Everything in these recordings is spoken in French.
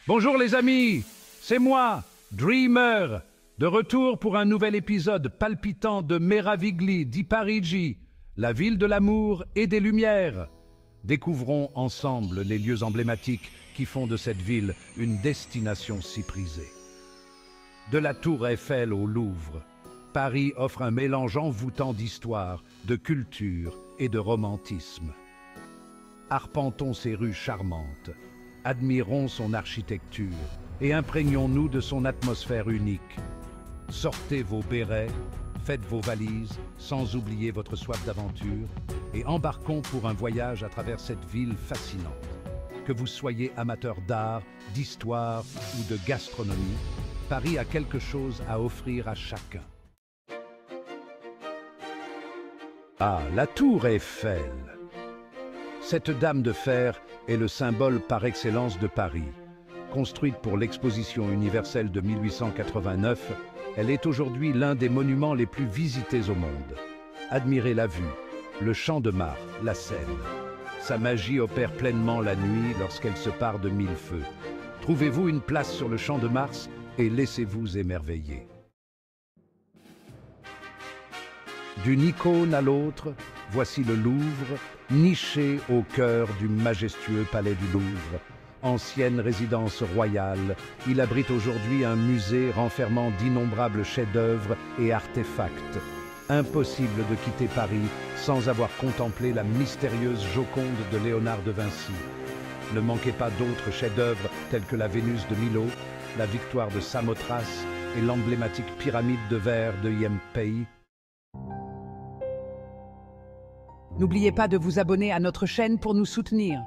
Bonjour les amis, c'est moi, Dreamer, de retour pour un nouvel épisode palpitant de Meravigli di Parigi, la ville de l'amour et des lumières. Découvrons ensemble les lieux emblématiques qui font de cette ville une destination si prisée. De la Tour Eiffel au Louvre, Paris offre un mélange envoûtant d'histoire, de culture et de romantisme. Arpentons ses rues charmantes, admirons son architecture et imprégnons-nous de son atmosphère unique. Sortez vos bérets, faites vos valises, sans oublier votre soif d'aventure, et embarquons pour un voyage à travers cette ville fascinante. Que vous soyez amateur d'art, d'histoire ou de gastronomie, Paris a quelque chose à offrir à chacun. Ah, la Tour Eiffel! Cette dame de fer est le symbole par excellence de Paris. Construite pour l'exposition universelle de 1889, elle est aujourd'hui l'un des monuments les plus visités au monde. Admirez la vue, le Champ de Mars, la Seine. Sa magie opère pleinement la nuit lorsqu'elle se part de mille feux. Trouvez-vous une place sur le Champ de Mars et laissez-vous émerveiller. D'une icône à l'autre, voici le Louvre, niché au cœur du majestueux palais du Louvre. Ancienne résidence royale, il abrite aujourd'hui un musée renfermant d'innombrables chefs-d'œuvre et artefacts. Impossible de quitter Paris sans avoir contemplé la mystérieuse Joconde de Léonard de Vinci. Ne manquez pas d'autres chefs-d'œuvre tels que la Vénus de Milo, la Victoire de Samothrace et l'emblématique pyramide de verre de Yempei. N'oubliez pas de vous abonner à notre chaîne pour nous soutenir.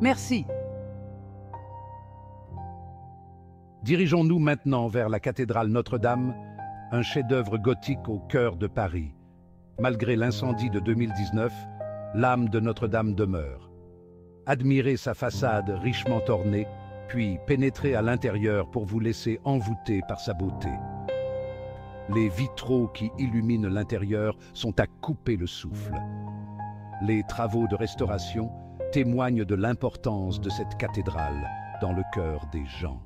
Merci. Dirigeons-nous maintenant vers la cathédrale Notre-Dame, un chef-d'œuvre gothique au cœur de Paris. Malgré l'incendie de 2019, l'âme de Notre-Dame demeure. Admirez sa façade richement ornée, puis pénétrez à l'intérieur pour vous laisser envoûter par sa beauté. Les vitraux qui illuminent l'intérieur sont à couper le souffle. Les travaux de restauration témoignent de l'importance de cette cathédrale dans le cœur des gens.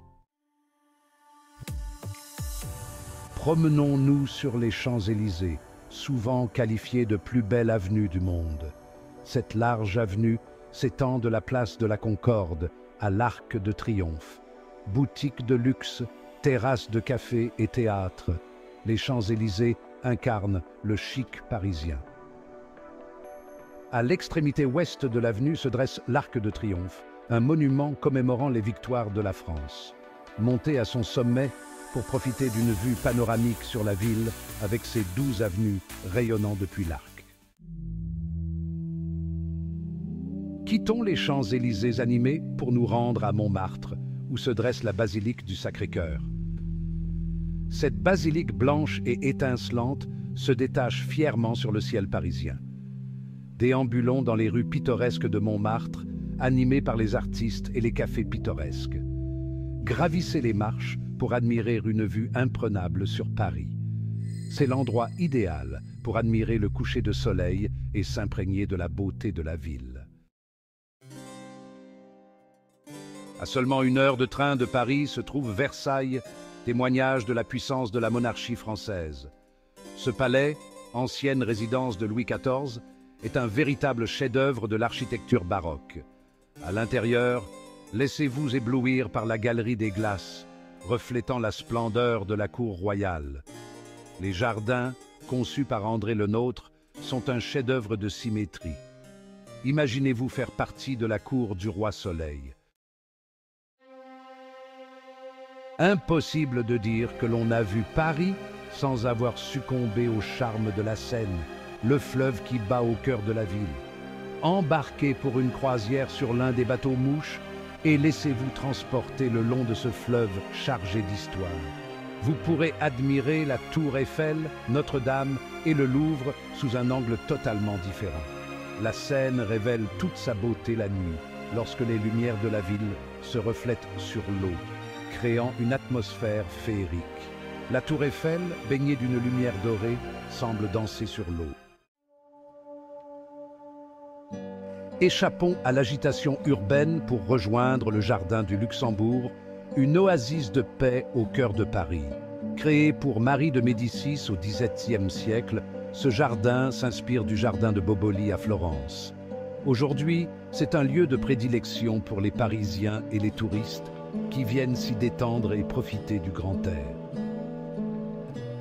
Promenons-nous sur les Champs-Élysées, souvent qualifiée de plus belle avenue du monde. Cette large avenue s'étend de la place de la Concorde à l'Arc de Triomphe. Boutiques de luxe, terrasses de café et théâtre, les Champs-Élysées incarnent le chic parisien. À l'extrémité ouest de l'avenue se dresse l'Arc de Triomphe, un monument commémorant les victoires de la France. Montez à son sommet pour profiter d'une vue panoramique sur la ville avec ses 12 avenues rayonnant depuis l'arc. Quittons les Champs-Élysées animés pour nous rendre à Montmartre, où se dresse la basilique du Sacré-Cœur. Cette basilique blanche et étincelante se détache fièrement sur le ciel parisien. Déambulons dans les rues pittoresques de Montmartre, animées par les artistes et les cafés pittoresques. Gravissez les marches pour admirer une vue imprenable sur Paris. C'est l'endroit idéal pour admirer le coucher de soleil et s'imprégner de la beauté de la ville. À seulement 1 heure de train de Paris se trouve Versailles, témoignage de la puissance de la monarchie française. Ce palais, ancienne résidence de Louis XIV, est un véritable chef-d'œuvre de l'architecture baroque. À l'intérieur, laissez-vous éblouir par la galerie des glaces, reflétant la splendeur de la cour royale. Les jardins, conçus par André Le Nôtre, sont un chef-d'œuvre de symétrie. Imaginez-vous faire partie de la cour du roi Soleil. Impossible de dire que l'on a vu Paris sans avoir succombé au charme de la Seine, le fleuve qui bat au cœur de la ville. Embarquez pour une croisière sur l'un des bateaux-mouches et laissez-vous transporter le long de ce fleuve chargé d'histoire. Vous pourrez admirer la Tour Eiffel, Notre-Dame et le Louvre sous un angle totalement différent. La Seine révèle toute sa beauté la nuit, lorsque les lumières de la ville se reflètent sur l'eau, créant une atmosphère féerique. La Tour Eiffel, baignée d'une lumière dorée, semble danser sur l'eau. Échappons à l'agitation urbaine pour rejoindre le jardin du Luxembourg, Une oasis de paix au cœur de Paris. Créé pour Marie de Médicis au XVIIe siècle, ce jardin s'inspire du jardin de Boboli à Florence. Aujourd'hui, c'est un lieu de prédilection pour les Parisiens et les touristes qui viennent s'y détendre et profiter du grand air.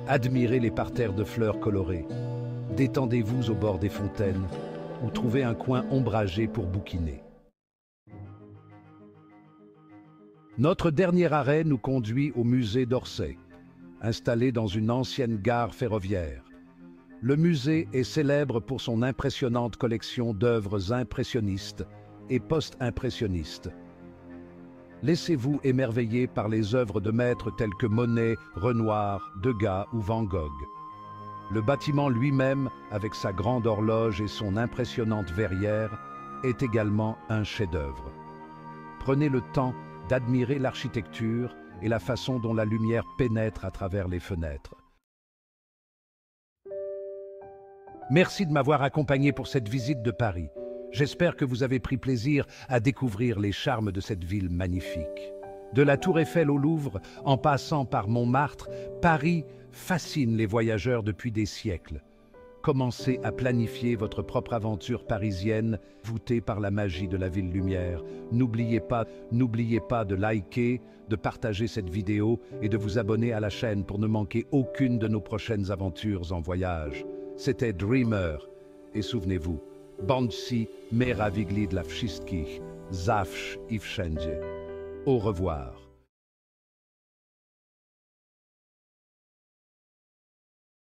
Admirez les parterres de fleurs colorées. Détendez-vous au bord des fontaines ou trouvez un coin ombragé pour bouquiner. Notre dernier arrêt nous conduit au musée d'Orsay, installé dans une ancienne gare ferroviaire. Le musée est célèbre pour son impressionnante collection d'œuvres impressionnistes et post-impressionnistes. Laissez-vous émerveiller par les œuvres de maîtres tels que Monet, Renoir, Degas ou Van Gogh. Le bâtiment lui-même, avec sa grande horloge et son impressionnante verrière, est également un chef-d'œuvre. Prenez le temps d'admirer l'architecture et la façon dont la lumière pénètre à travers les fenêtres. Merci de m'avoir accompagné pour cette visite de Paris. J'espère que vous avez pris plaisir à découvrir les charmes de cette ville magnifique. De la Tour Eiffel au Louvre, en passant par Montmartre, Paris fascine les voyageurs depuis des siècles. Commencez à planifier votre propre aventure parisienne, voûtée par la magie de la ville lumière. N'oubliez pas de liker, de partager cette vidéo et de vous abonner à la chaîne pour ne manquer aucune de nos prochaines aventures en voyage. C'était Dreamer, et souvenez-vous, bądźcie merawigli dla wszystkich, zawsze i wszędzie. Au revoir.